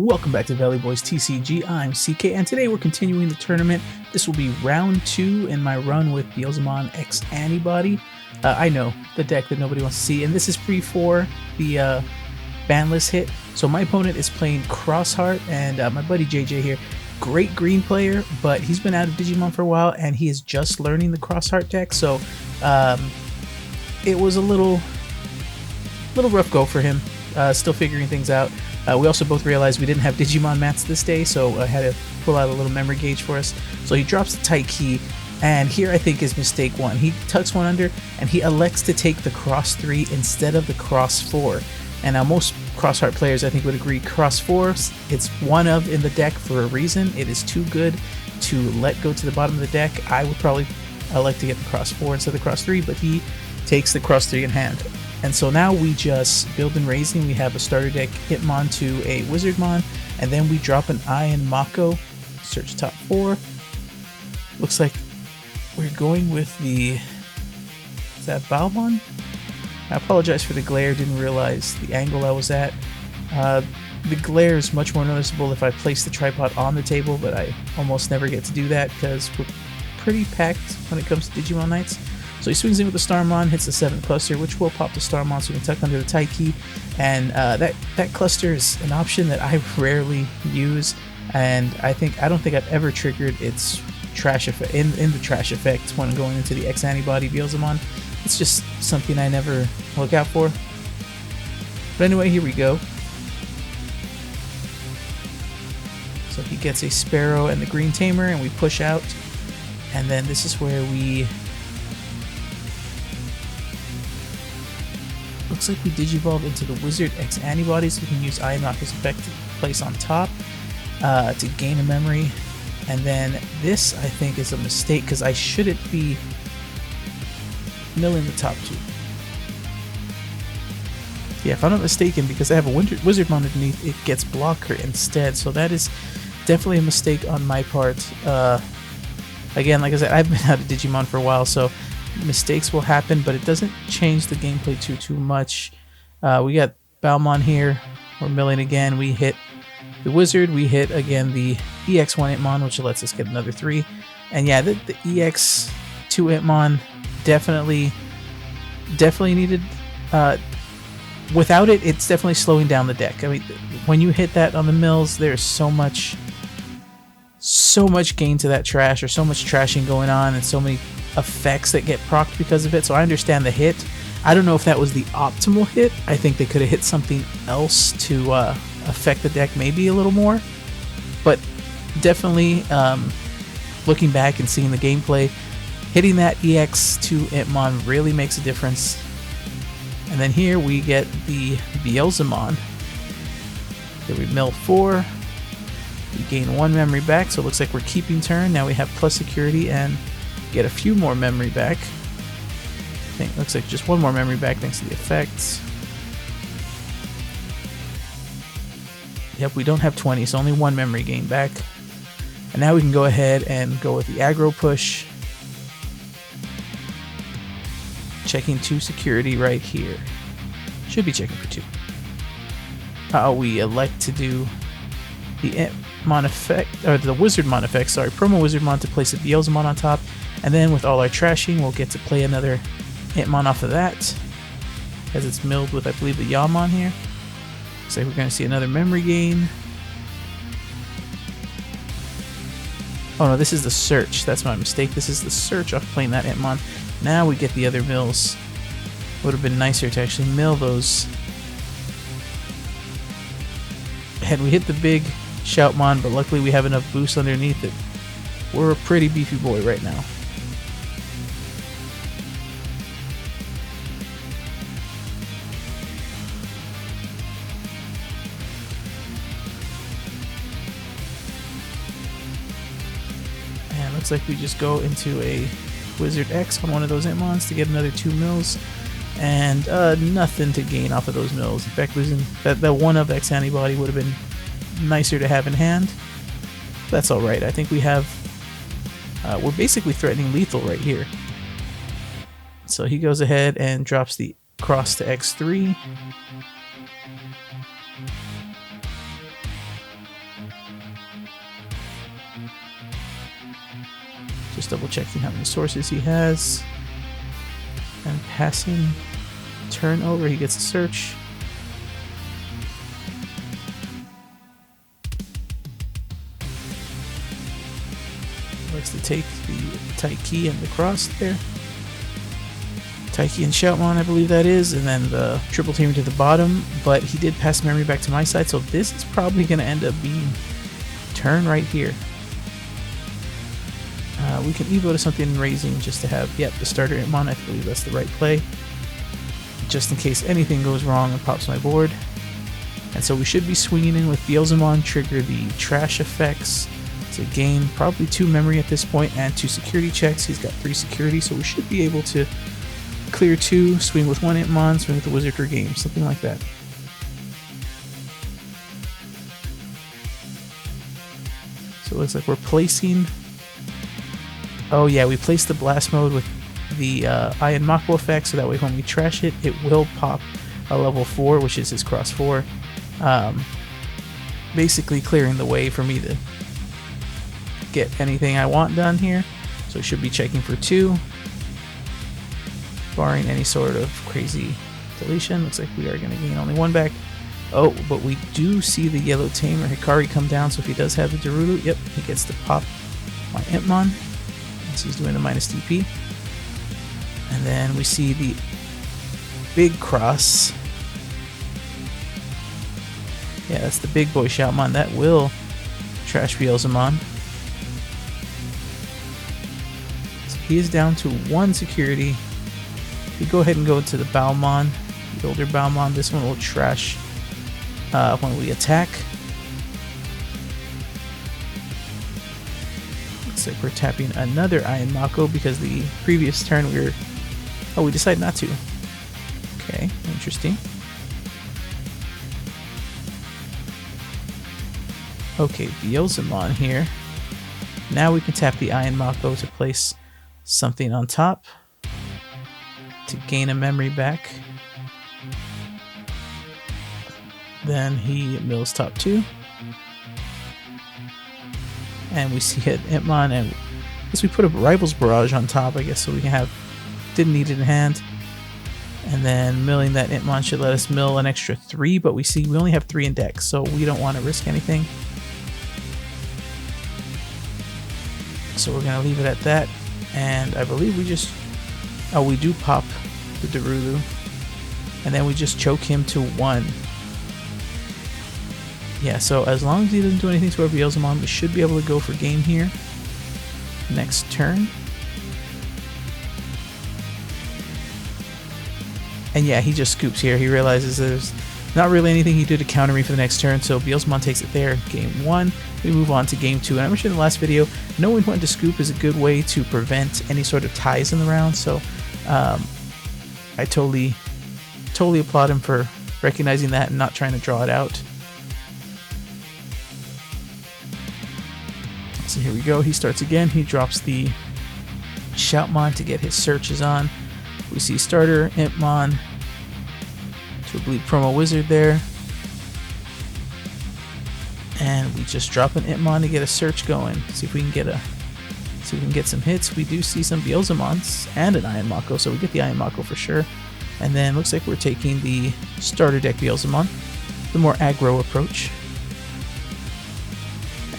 Welcome back to Valley Boys TCG. I'm CK, and today we're continuing the tournament. This will be round 2 in my run with Beelzemon X-Antibody. I know, the deck that nobody wants to see, and this is free for the banlist hit. So my opponent is playing Crossheart, and my buddy JJ here, great green player, but he's been out of Digimon for a while, and he is just learning the Crossheart deck, so it was a little rough go for him, still figuring things out. We also both realized we didn't have Digimon mats this day, so I had to pull out a little memory gauge for us. So he drops the tight key, and here I think is mistake one. He tucks one under, and he elects to take the cross 3 instead of the cross 4. And now most Crossheart players I think would agree cross 4, it's one of in the deck for a reason. It is too good to let go to the bottom of the deck. I would probably elect to get the cross 4 instead of the cross 3, but he takes the cross 3 in hand. And so now we just build and raising. We have a starter deck Hitmon to a Wizardmon, and then we drop an Iron Mako, search top 4. Looks like we're going with the, is that Balmon? I apologize for the glare, didn't realize the angle I was at. The glare is much more noticeable if I place the tripod on the table, but I almost never get to do that because we're pretty packed when it comes to Digimon nights. So he swings in with the Starmon, hits the 7th cluster, which will pop the Starmon so we can tuck under the tight key. And that cluster is an option that I rarely use, and I don't think I've ever triggered its trash effect in the trash effect when going into the X-Antibody Beelzemon. It's just something I never look out for. But anyway, here we go. So he gets a Sparrow and the Green Tamer, and we push out. And then this is where we... Looks like we Digivolve into the Wizard X-Antibody, so we can use Iron Mako's effect to place on top to gain a memory. And then this, I think, is a mistake because I shouldn't be milling the top 2. Yeah, if I'm not mistaken, because I have a Wizardmon underneath, it gets Blocker instead, so that is definitely a mistake on my part. Again, like I said, I've been out of Digimon for a while, so mistakes will happen, but it doesn't change the gameplay too much. We got Balmon here. We're milling again. We hit the Wizard. We hit again the EX1 Hitmon, which lets us get another 3. And yeah, the EX2 Hitmon definitely needed. Without it, it's definitely slowing down the deck. I mean, when you hit that on the mills, there's so much gain to that trash, or so much trashing going on, and so many effects that get procced because of it. So I understand the hit. I don't know if that was the optimal hit. I think they could have hit something else to affect the deck maybe a little more. But definitely, looking back and seeing the gameplay, hitting that EX2 Hitmon really makes a difference. And then here we get the Beelzemon. Here we mill 4. We gain 1 memory back, so it looks like we're keeping turn. Now we have plus security and get a few more memory back. I think it looks like just 1 more memory back thanks to the effects. Yep, we don't have 20, so only 1 memory gain back. And now we can go ahead and go with the aggro push. Checking 2 security right here. Should be checking for 2. We elect to do the Hitmon effect, or the Wizardmon effect, sorry, promo Wizardmon to place a Beelzemon on top. And then with all our trashing, we'll get to play another Hitmon off of that, as it's milled with, I believe, the Yamon here. Looks like we're going to see another memory gain. Oh no, this is the search. That's my mistake. This is the search off playing that Hitmon. Now we get the other mills. Would have been nicer to actually mill those. And we hit the big Shoutmon, but luckily we have enough boost underneath it. We're a pretty beefy boy right now. And looks like we just go into a Wizard X on one of those Hitmons to get another 2 mills. And nothing to gain off of those mills. In fact, losing that one of X-Antibody would have been nicer to have in hand. That's alright. I think we have... we're basically threatening lethal right here. So he goes ahead and drops the cross to X3. Just double checking how many sources he has. And passing turn over, he gets a search. Likes to take the Taiki and the cross there. Taiki and Shoutmon, I believe that is, and then the triple team to the bottom, but he did pass memory back to my side, so this is probably going to end up being turn right here. We can evo to something raising just to have, yep, the starter Hitmon. I believe that's the right play, just in case anything goes wrong and pops my board. And so we should be swinging in with Beelzemon, trigger the trash effects to gain probably 2 memory at this point and 2 security checks. He's got 3 security, so we should be able to clear 2, swing with 1 Hitmon, swing with the Wizard for game, something like that. So it looks like we're placing... Oh yeah, we placed the blast mode with the Iron Mako effect, so that way when we trash it, it will pop a level 4, which is his cross 4. Basically clearing the way for me to get anything I want done here. So we should be checking for 2. Barring any sort of crazy deletion. Looks like we are going to gain only 1 back. Oh, but we do see the yellow tamer Hikari come down, so if he does have the Darulu, yep, he gets to pop my Impmon. So he's doing the minus TP. And then we see the big cross. Yeah, that's the big boy Shoutmon. That will trash Beelzemon. So he is down to 1 security. We go ahead and go to the Balmon, the older Balmon. This one will trash when we attack. Looks like we're tapping another Iron Mako because the previous turn we were... Oh, we decided not to. Okay, interesting. Okay, Beelzemon here. Now we can tap the Iron Mako to place something on top to gain a memory back. Then he mills top 2. And we see it Hitmon, and I guess we put a Rival's Barrage on top, I guess, so we can have... Didn't need it in hand. And then milling that Hitmon should let us mill an extra 3, but we see we only have 3 in deck, so we don't want to risk anything. So we're going to leave it at that. And I believe we just... Oh, we do pop the Darulu. And then we just choke him to 1. Yeah, so as long as he doesn't do anything to our Beelzemon, we should be able to go for game here. Next turn. And yeah, he just scoops here. He realizes there's not really anything he did to counter me for the next turn, so Beelzemon takes it there. Game 1. We move on to game 2. And I mentioned in the last video, knowing when to scoop is a good way to prevent any sort of ties in the round, so I totally applaud him for recognizing that and not trying to draw it out. So here we go. He starts again. He drops the Shoutmon to get his searches on. We see starter, Impmon, to bleed promo wizard there. And we just drop an Impmon to get a search going. See if we can get some hits. We do see some Beelzemons and an Iron Mako, so we get the Iron Mako for sure. And then looks like we're taking the starter deck Beelzemon, the more aggro approach,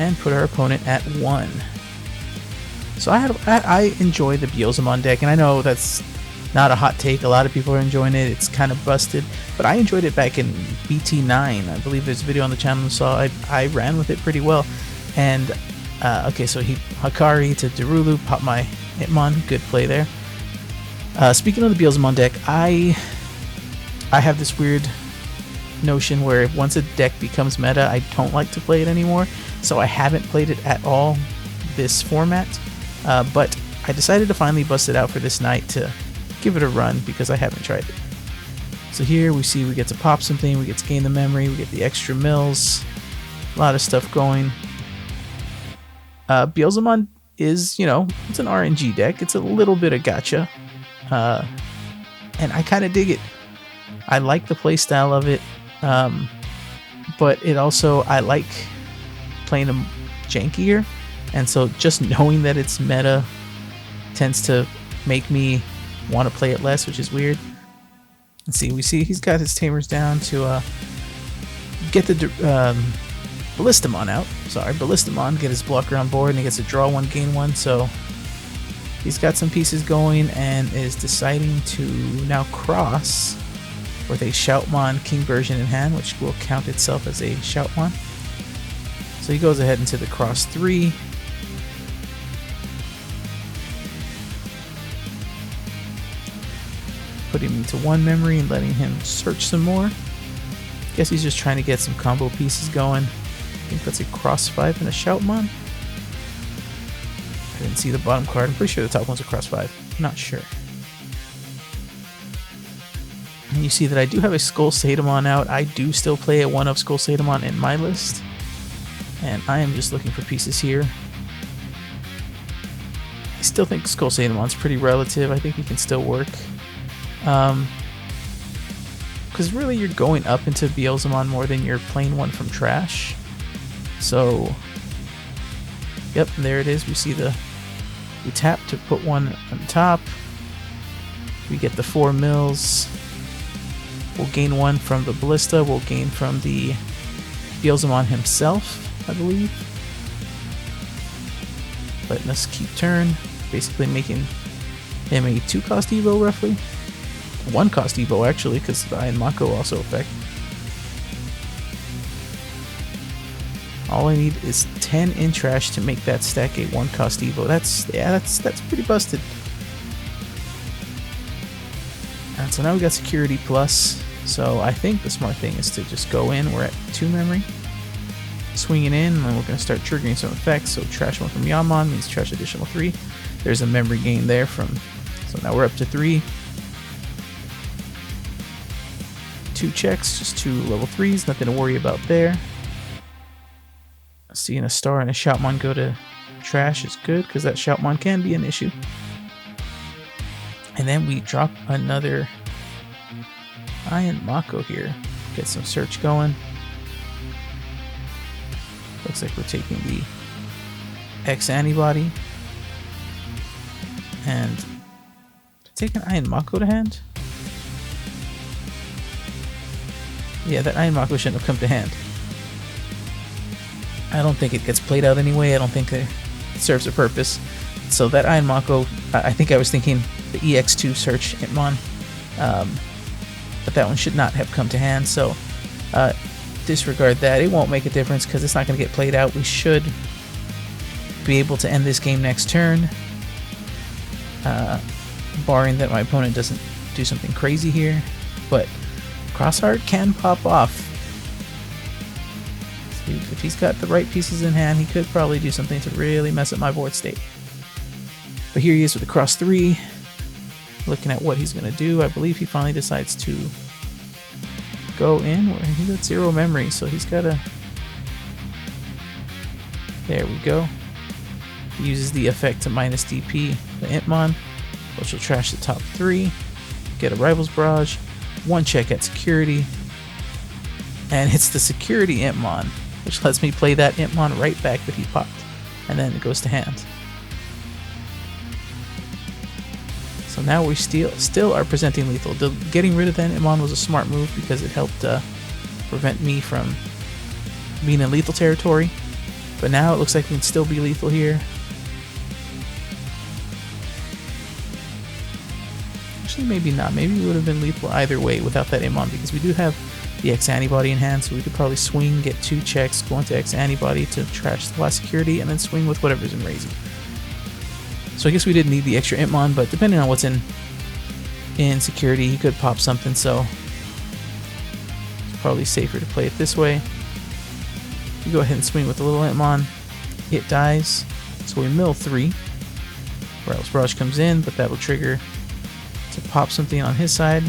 and put our opponent at 1. So I enjoy the Beelzemon deck, and I know that's not a hot take. A lot of people are enjoying it. It's kind of busted, but I enjoyed it back in BT9. I believe there's a video on the channel, so I ran with it pretty well. And okay, so he Hikari to Darulu, pop my Hitmon. Good play there. Speaking of the Beelzemon deck, I have this weird notion where once a deck becomes meta, I don't like to play it anymore. So I haven't played it at all this format, but I decided to finally bust it out for this night to give it a run because I haven't tried it. So here we see we get to pop something, we get to gain the memory, we get the extra mills, a lot of stuff going. Beelzemon is, you know, it's an RNG deck. It's a little bit of gacha, and I kind of dig it. I like the play style of it, but it also, I like playing him jankier, and so just knowing that it's meta tends to make me want to play it less, which is weird. Let's see, we see he's got his tamers down to get the Beelzemon out. Sorry, Beelzemon, get his blocker on board, and he gets to draw 1, gain 1, so he's got some pieces going and is deciding to now cross with a Shoutmon King version in hand, which will count itself as a Shoutmon. So he goes ahead into the cross 3. Putting him into 1 memory and letting him search some more. Guess he's just trying to get some combo pieces going. I think that's a cross 5 and a Shoutmon. I didn't see the bottom card. I'm pretty sure the top one's a cross 5. I'm not sure. And you see that I do have a Skull Sadamon out. I do still play a 1 of Skull Sadamon in my list. And I am just looking for pieces here. I still think Skull Sadamon's pretty relative. I think he can still work. Because really you're going up into Beelzemon more than you're playing one from trash. So, yep, there it is. We see we tap to put 1 on top. We get the 4 mills. We'll gain 1 from the Ballista. We'll gain from the Beelzemon himself, I believe. Letting us keep turn. Basically making him a 2-cost Evo, roughly. 1-cost Evo, actually, because the Iron Mako also affect. All I need is 10 in trash to make that stack a 1-cost Evo. That's pretty busted. And so now we got security plus. So I think the smart thing is to just go in. We're at 2 memory. Swinging in, and then we're going to start triggering some effects. So trash 1 from Yamon means trash additional 3. There's a memory gain there from. So now we're up to 3. 2 checks, just 2 level 3s, nothing to worry about there. Seeing a star and a Shoutmon go to trash is good, because that Shoutmon can be an issue. And then we drop another Iron Mako here. Get some search going. Looks like we're taking the X-Antibody. And take an Iron Mako to hand. Yeah, that Iron Mako shouldn't have come to hand. I don't think it gets played out anyway. I don't think it serves a purpose. So that Iron Mako, I think I was thinking the EX2 search Hitmon. But that one should not have come to hand. So disregard that. It won't make a difference because it's not going to get played out. We should be able to end this game next turn. Barring that my opponent doesn't do something crazy here. But Crossheart can pop off. So if he's got the right pieces in hand, he could probably do something to really mess up my board state. But here he is with the cross 3. Looking at what he's going to do. I believe he finally decides to go in where he's got 0 memory, so he's got to. There we go. He uses the effect to minus DP the Hitmon, which will trash the top 3. Get a Rival's Barrage. 1 check at security. And it's the security Hitmon, which lets me play that Hitmon right back that he popped. And then it goes to hand. So now we still are presenting lethal. Getting rid of that Hitmon was a smart move because it helped prevent me from being in lethal territory. But now it looks like we can still be lethal here. Actually, maybe not. Maybe we would have been lethal either way without that Hitmon because we do have the X-Antibody in hand, so we could probably swing, get 2 checks, go into X-Antibody to trash the last security, and then swing with whatever's in raising. So I guess we didn't need the extra Hitmon, but depending on what's in security, he could pop something, so it's probably safer to play it this way. You go ahead and swing with the little Hitmon. It dies, so we mill 3. Rival's Barrage comes in, but that will trigger to pop something on his side.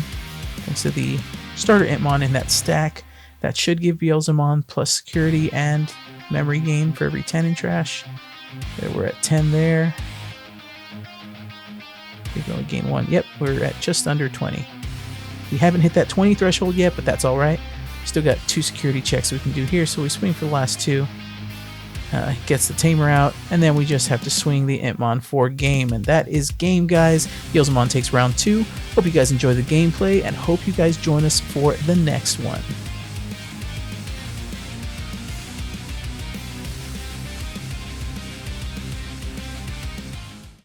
Thanks to the starter Hitmon in that stack, that should give Beelzemon plus security and memory gain for every 10 in trash. There, we're at 10 there. We're going to gain 1. Yep, we're at just under 20. We haven't hit that 20 threshold yet, but that's alright. Still got 2 security checks we can do here, so we swing for the last 2. gets the tamer out, and then we just have to swing the Entmon for game, and that is game, guys. Beelzemon takes round 2. Hope you guys enjoy the gameplay, and hope you guys join us for the next one.